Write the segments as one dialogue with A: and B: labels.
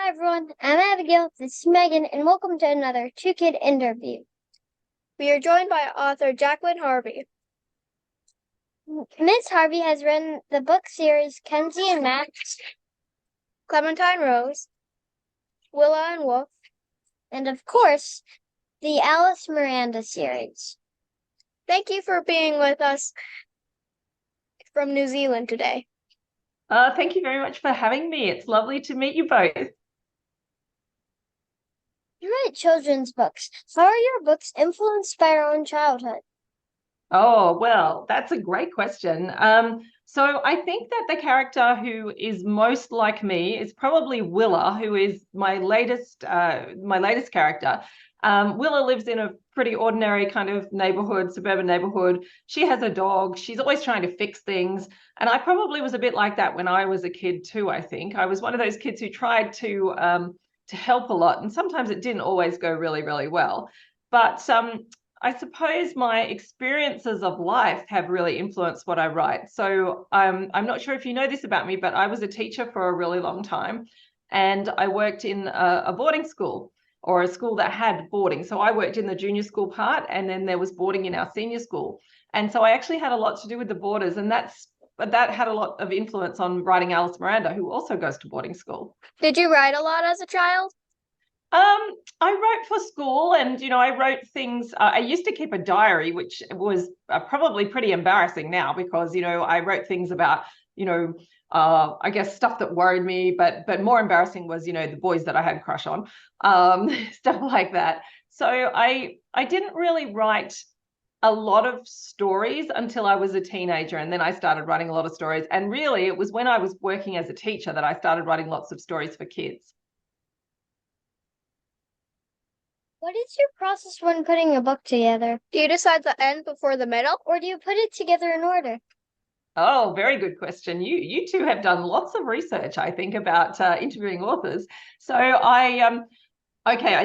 A: everyone, I'm Abigail, this is Megan, and welcome to another Two Kid interview.
B: We are joined by author Jacqueline Harvey.
A: Miss Harvey has written the book series Kensy and Max,
B: Clementine Rose, Willa and Wolf,
A: and of course, the Alice-Miranda series.
B: Thank you for being with us from New Zealand today.
C: Thank you very much for having me. It's lovely to meet you both.
A: You write children's books. How are your books influenced by your own childhood?
C: Oh, well, that's a great question. So I think that the character who is most like me is probably Willa, who is my latest character. Willa lives in a pretty ordinary kind of neighborhood, suburban neighborhood. She has a dog. She's always trying to fix things. And I probably was a bit like that when I was a kid too, I think. I was one of those kids who tried to help a lot. And sometimes it didn't always go really, really well. But I suppose my experiences of life have really influenced what I write. So I'm not sure if you know this about me, but I was a teacher for a really long time. And I worked in a boarding school, or a school that had boarding. So I worked in the junior school part, and then there was boarding in our senior school. And so I actually had a lot to do with the boarders, and that had a lot of influence on writing Alice-Miranda, who also goes to boarding school.
B: Did you write a lot as a child?
C: I wrote for school, and I wrote things. I used to keep a diary, which was probably pretty embarrassing now, because I wrote things about I guess stuff that worried me, but more embarrassing was the boys that I had a crush on, stuff like that. So I didn't really write a lot of stories until I was a teenager, and then I started writing a lot of stories. And really, it was when I was working as a teacher that I started writing lots of stories for kids.
A: What is your process when putting a book together?
B: Do you decide the end before the middle?
A: Or do you put it together in order?
C: Oh, very good question. You two have done lots of research, I think, about interviewing authors. So I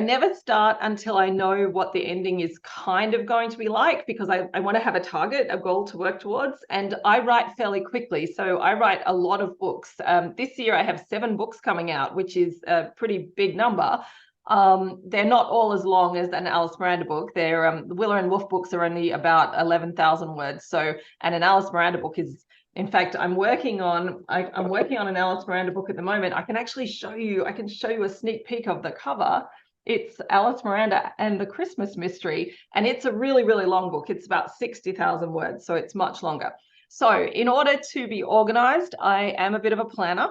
C: never start until I know what the ending is kind of going to be like, because I want to have a target, a goal to work towards, and I write fairly quickly. So I write a lot of books. This year I have 7 books coming out, which is a pretty big number. They're not all as long as an Alice-Miranda book. They're the Willa and Wolf books are only about 11,000 words. So, and an Alice-Miranda book is, in fact, I'm working on an Alice-Miranda book at the moment. I can show you a sneak peek of the cover. It's Alice-Miranda and the Christmas Mystery, and it's a really, really long book. It's about 60,000 words, so it's much longer. So in order to be organized, I am a bit of a planner.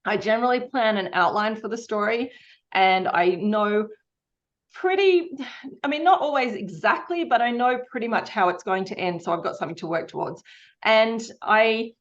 C: I generally plan an outline for the story, and I know not always exactly, but I know pretty much how it's going to end. So I've got something to work towards. And I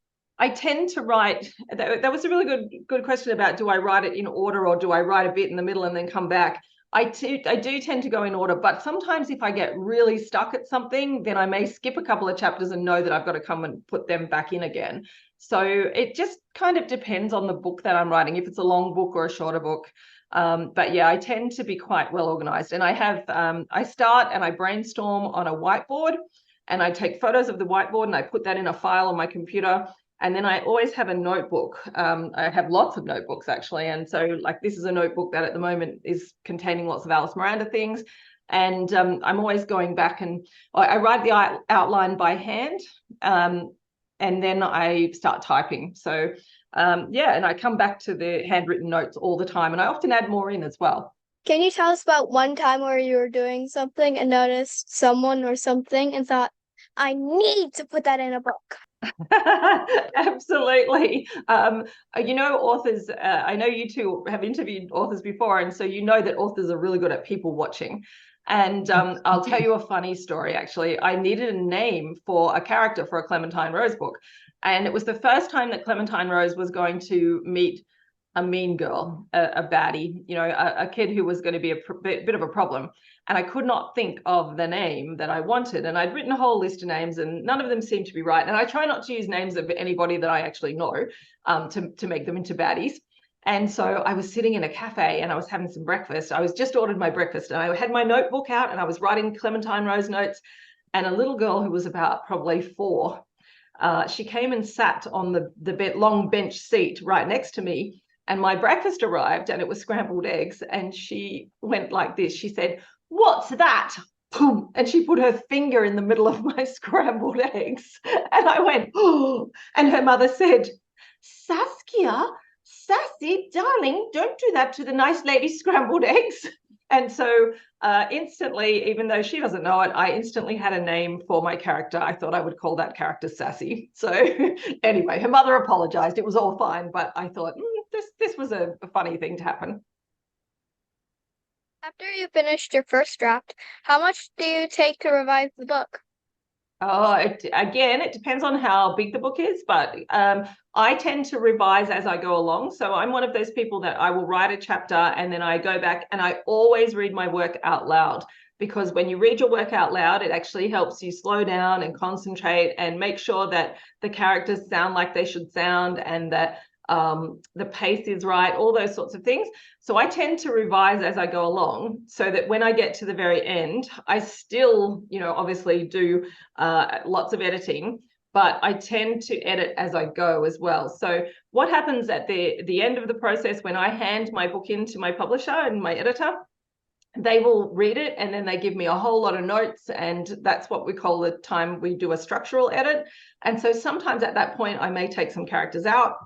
C: tend to write, that was a really good question about, do I write it in order, or do I write a bit in the middle and then come back? I do tend to go in order, but sometimes if I get really stuck at something, then I may skip a couple of chapters and know that I've got to come and put them back in again. So it just kind of depends on the book that I'm writing, if it's a long book or a shorter book. But yeah, I tend to be quite well organized, and I start and I brainstorm on a whiteboard, and I take photos of the whiteboard and I put that in a file on my computer. And then I always have a notebook. I have lots of notebooks, actually. And so like this is a notebook that at the moment is containing lots of Alice-Miranda things. And I'm always going back, and I write the outline by hand, and then I start typing. So yeah, and I come back to the handwritten notes all the time, and I often add more in as well.
B: Can you tell us about one time where you were doing something and noticed someone or something and thought, I need to put that in a book?
C: Absolutely. Authors, I know you two have interviewed authors before, and so you know that authors are really good at people watching. And I'll tell you a funny story, actually. I needed a name for a character for a Clementine Rose book. And it was the first time that Clementine Rose was going to meet a mean girl, a baddie, a kid who was going to be a bit of a problem. And I could not think of the name that I wanted. And I'd written a whole list of names, and none of them seemed to be right. And I try not to use names of anybody that I actually know to make them into baddies. And so I was sitting in a cafe and I was having some breakfast. I was just ordered my breakfast, and I had my notebook out and I was writing Clementine Rose notes. And a little girl who was about probably 4, she came and sat on the long bench seat right next to me. and my breakfast arrived and it was scrambled eggs, and she went like this. She said, "What's that?" Boom, and she put her finger in the middle of my scrambled eggs. And I went, "Oh," and her mother said, "Saskia, Sassy, darling, don't do that to the nice lady's scrambled eggs." And so instantly, even though she doesn't know it, I instantly had a name for my character. I thought I would call that character Sassy. So anyway, her mother apologized. It was all fine, but I thought this was a funny thing to happen.
B: After you finished your first draft, how much do you take to revise the book?
C: Oh, again, it depends on how big the book is, but I tend to revise as I go along. So I'm one of those people that I will write a chapter and then I go back and I always read my work out loud, because when you read your work out loud, it actually helps you slow down and concentrate and make sure that the characters sound like they should sound, and that the pace is right, all those sorts of things. So I tend to revise as I go along, so that when I get to the very end, I still, obviously do lots of editing, but I tend to edit as I go as well. So what happens at the end of the process, when I hand my book in to my publisher and my editor, they will read it and then they give me a whole lot of notes, and that's what we call the time we do a structural edit. And so sometimes at that point I may take some characters out,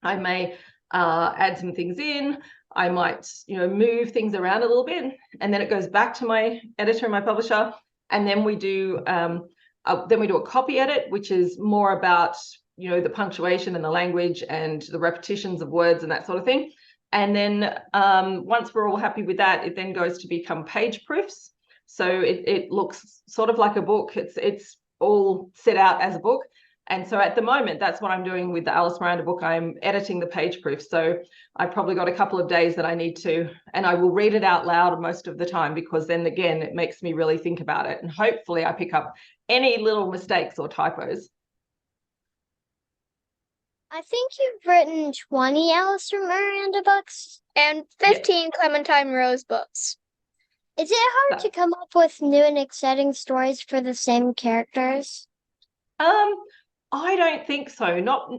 C: I may add some things in, I might move things around a little bit, and then it goes back to my editor and my publisher, and then we do a copy edit, which is more about the punctuation and the language and the repetitions of words and that sort of thing. And then once we're all happy with that, it then goes to become page proofs. So it looks sort of like a book. It's all set out as a book. And so at the moment, that's what I'm doing with the Alice-Miranda book. I'm editing the page proof. So I probably got a couple of days that I need to, and I will read it out loud most of the time, because then again, it makes me really think about it. And hopefully I pick up any little mistakes or typos.
A: I think you've written 20 Alice-Miranda books.
B: And 15 Clementine Rose books.
A: Is it hard to come up with new and exciting stories for the same characters?
C: I don't think so.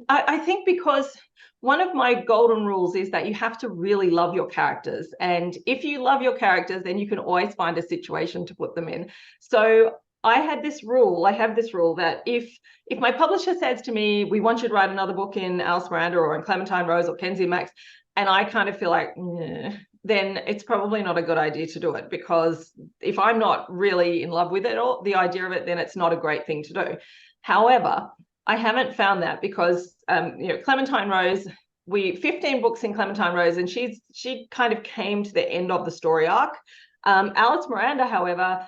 C: I think because one of my golden rules is that you have to really love your characters. And if you love your characters, then you can always find a situation to put them in. So I have this rule that if my publisher says to me, "We want you to write another book in Alice-Miranda or in Clementine Rose or Kensy and Max," and I kind of feel like, then it's probably not a good idea to do it, because if I'm not really in love with it or the idea of it, then it's not a great thing to do. However, I haven't found that, because Clementine Rose, 15 books in Clementine Rose, and she kind of came to the end of the story arc. Alice-Miranda, however,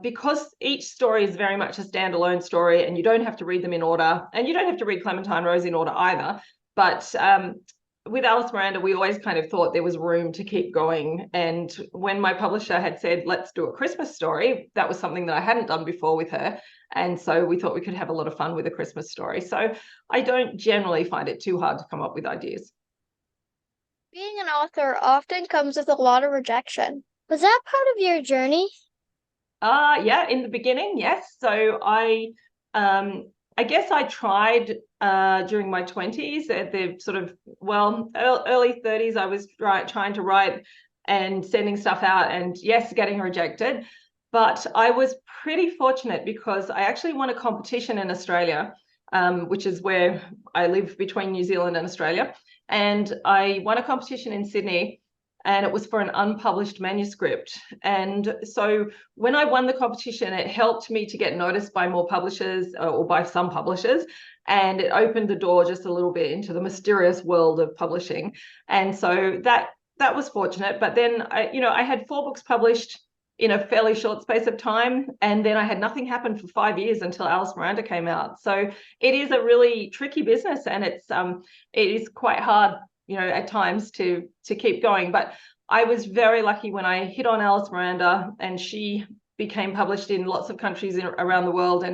C: because each story is very much a standalone story, and you don't have to read them in order, and you don't have to read Clementine Rose in order either. But with Alice-Miranda, we always kind of thought there was room to keep going. And when my publisher had said, "Let's do a Christmas story," that was something that I hadn't done before with her. And so we thought we could have a lot of fun with a Christmas story. So I don't generally find it too hard to come up with ideas.
B: Being an author often comes with a lot of rejection.
A: Was that part of your journey?
C: Yeah, in the beginning, yes. So I guess I tried during my 20s, at the sort of, early 30s, I was trying to write and sending stuff out, and yes, getting rejected. But I was pretty fortunate, because I actually won a competition in Australia, which is where I live, between New Zealand and Australia. And I won a competition in Sydney, and it was for an unpublished manuscript. And so when I won the competition, it helped me to get noticed by more publishers, or by some publishers, and it opened the door just a little bit into the mysterious world of publishing. And so that was fortunate. But then I had 4 books published in a fairly short space of time, and then I had nothing happen for 5 years until Alice-Miranda came out. So it is a really tricky business, and it is quite hard, at times to keep going. But I was very lucky when I hit on Alice-Miranda, and she became published in lots of countries around the world.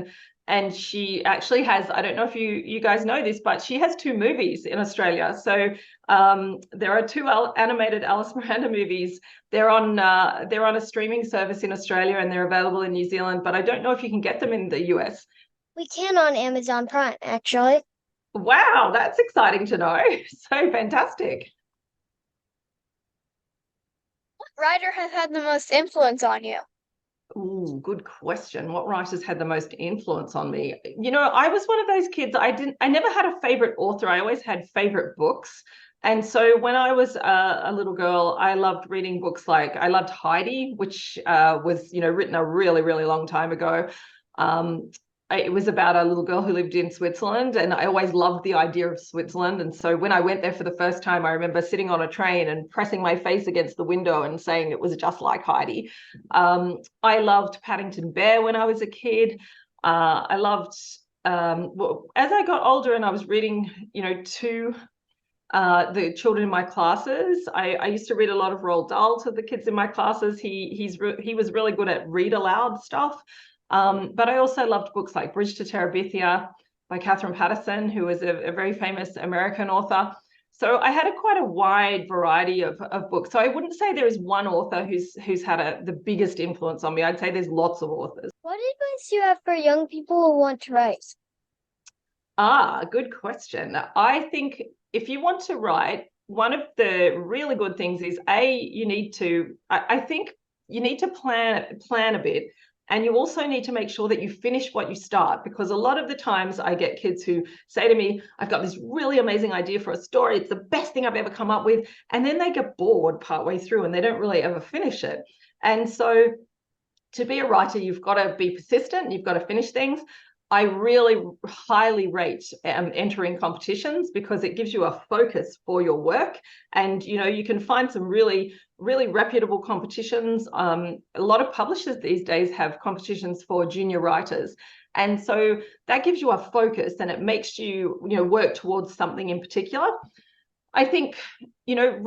C: And she actually has, I don't know if you guys know this, but she has 2 movies in Australia. So there are 2 animated Alice-Miranda movies. They're on a streaming service in Australia, and they're available in New Zealand, but I don't know if you can get them in the US.
A: We can on Amazon Prime, actually.
C: Wow, that's exciting to know. So fantastic.
B: What writer has had the most influence on you?
C: Ooh, good question. What writers had the most influence on me? You know, I was one of those kids. I never had a favorite author. I always had favorite books. And so when I was a little girl, I loved reading books like I loved Heidi, which was, you know, written a really, really long time ago. Um, it was about a little girl who lived in Switzerland, and I always loved the idea of Switzerland. And so when I went there for the first time, I remember sitting on a train and pressing my face against the window and saying it was just like Heidi. I loved Paddington Bear when I was a kid. I loved, well, as I got older and I was reading, you know, to the children in my classes, I used to read a lot of Roald Dahl to the kids in my classes. He was really good at read aloud stuff. But I also loved books like Bridge to Terabithia by Catherine Paterson, who was a very famous American author. So I had quite a wide variety of books. So I wouldn't say there is one author who's had the biggest influence on me. I'd say there's lots of authors.
A: What advice do you have for young people who want to write?
C: Good question. I think if you want to write, one of the really good things is you need to, I think you need to plan a bit. And you also need to make sure that you finish what you start, because a lot of the times I get kids who say to me, I've got this really amazing idea for a story. It's the best thing I've ever come up with. And then they get bored partway through and they don't really ever finish it. And so to be a writer, you've got to be persistent. You've got to finish things. I really highly rate entering competitions because it gives you a focus for your work. And, you know, you can find some really, really reputable competitions. A lot of publishers these days have competitions for junior writers. And so that gives you a focus and it makes you, you know, work towards something in particular. I think, you know,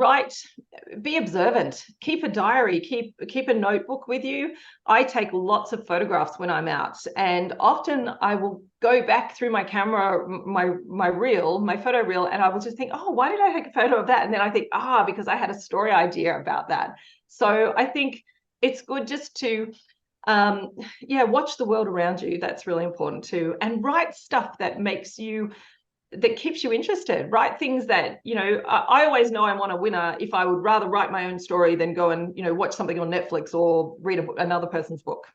C: be observant, keep a diary, keep a notebook with you. I take lots of photographs when I'm out, and often I will go back through my camera, my photo reel, and I will just think, oh, why did I take a photo of that? And then I think, because I had a story idea about that. So I think it's good just to watch the world around you. That's really important too. And write stuff that keeps you interested. Write things that, you know, I always know I want a winner if I would rather write my own story than go and, you know, watch something on Netflix or read another person's book.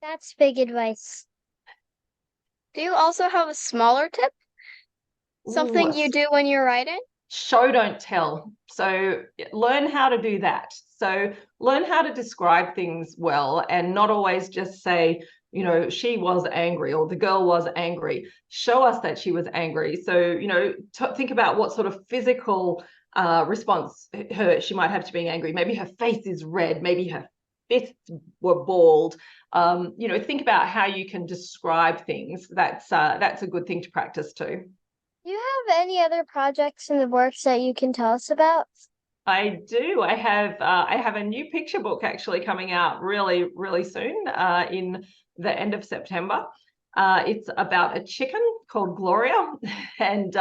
A: That's big advice.
B: Do you also have a smaller tip? Something you do when you're writing?
C: Show, don't tell. So learn how to do that. So learn how to describe things well and not always just say, you know, she was angry or the girl was angry. Show us that she was angry. So, you know, think about what sort of physical response she might have to being angry. Maybe her face is red. Maybe her fists were bald. You know, think about how you can describe things. That's a good thing to practice too.
A: Do you have any other projects in the works that you can tell us about?
C: I do. I have a new picture book actually coming out really, really soon in the end of September. It's about a chicken called Gloria, and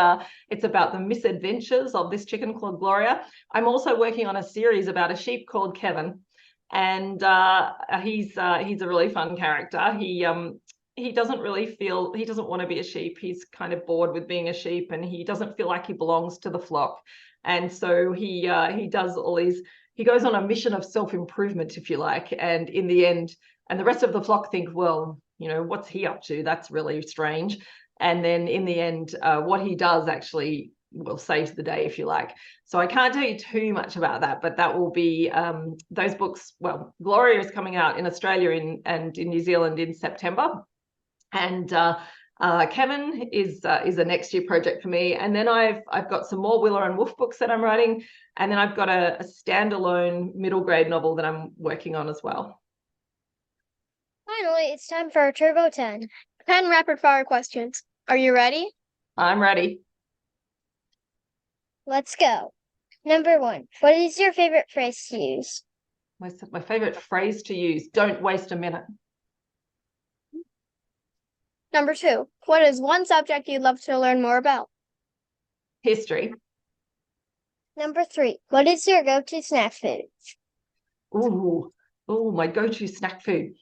C: it's about the misadventures of this chicken called Gloria. I'm also working on a series about a sheep called Kevin, and he's a really fun character. He doesn't want to be a sheep. He's kind of bored with being a sheep, and he doesn't feel like he belongs to the flock. And so he goes on a mission of self-improvement, if you like. And in the end, and the rest of the flock think, well, you know, what's he up to? That's really strange. And then in the end, what he does actually saves the day, if you like. So I can't tell you too much about that, but that will be those books. Well, Gloria is coming out in Australia and in New Zealand in September. And Kevin is a next year project for me. And then I've got some more Willow and Wolf books that I'm writing. And then I've got a standalone middle grade novel that I'm working on as well.
A: Finally, it's time for our Turbo 10.
B: 10 rapid fire questions. Are you ready?
C: I'm ready.
A: Let's go. Number 1, what is your favorite phrase to use?
C: My favorite phrase to use, don't waste a minute.
B: Number 2, what is one subject you'd love to learn more about?
C: History.
B: Number 3, what is your go-to snack food?
C: My go-to snack food.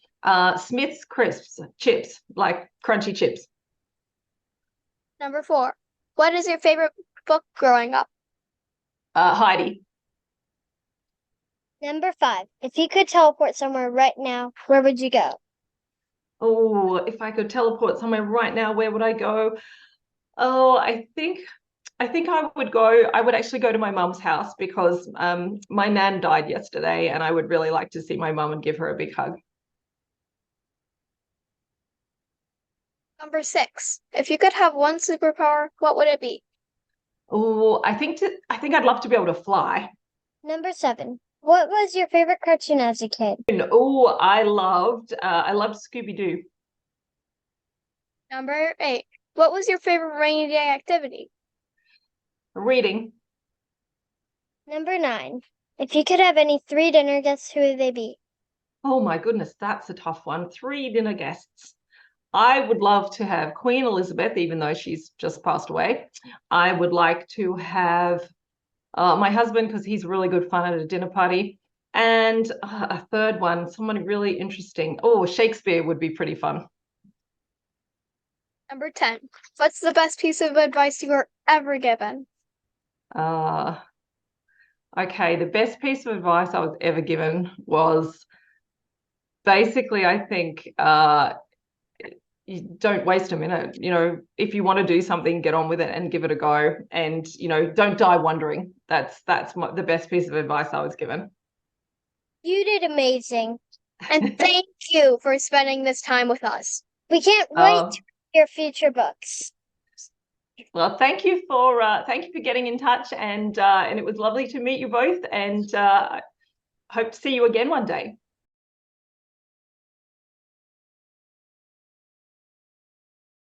C: Smith's crisps, chips, like crunchy chips.
B: Number 4. What is your favorite book growing up?
C: Heidi.
A: Number 5. If you could teleport somewhere right now, where would you go?
C: Oh, if I could teleport somewhere right now, where would I go? Oh, I think I would actually go to my mum's house because my nan died yesterday and I would really like to see my mum and give her a big hug.
B: Number 6. If you could have one superpower, what would it be?
C: Oh, I think I'd love to be able to fly.
A: Number 7. What was your favorite cartoon as a kid?
C: Oh, I loved Scooby-Doo.
B: Number 8. What was your favorite rainy day activity?
C: Reading.
A: Number 9. If you could have any 3 dinner guests, who would they be?
C: Oh my goodness, that's a tough one. 3 dinner guests. I would love to have Queen Elizabeth, even though she's just passed away. I would like to have my husband because he's really good fun at a dinner party. And a third one, someone really interesting. Oh, Shakespeare would be pretty fun.
B: Number 10. What's the best piece of advice you were ever given?
C: Uh, okay, the best piece of advice I was ever given was basically, I think, you don't waste a minute. If you want to do something, get on with it and give it a go. And, don't die wondering. That's the best piece of advice I was given.
A: You did amazing.
B: And thank you for spending this time with us.
A: We can't wait to read your future books.
C: Well, thank you for getting in touch, and it was lovely to meet you both, and hope to see you again one day.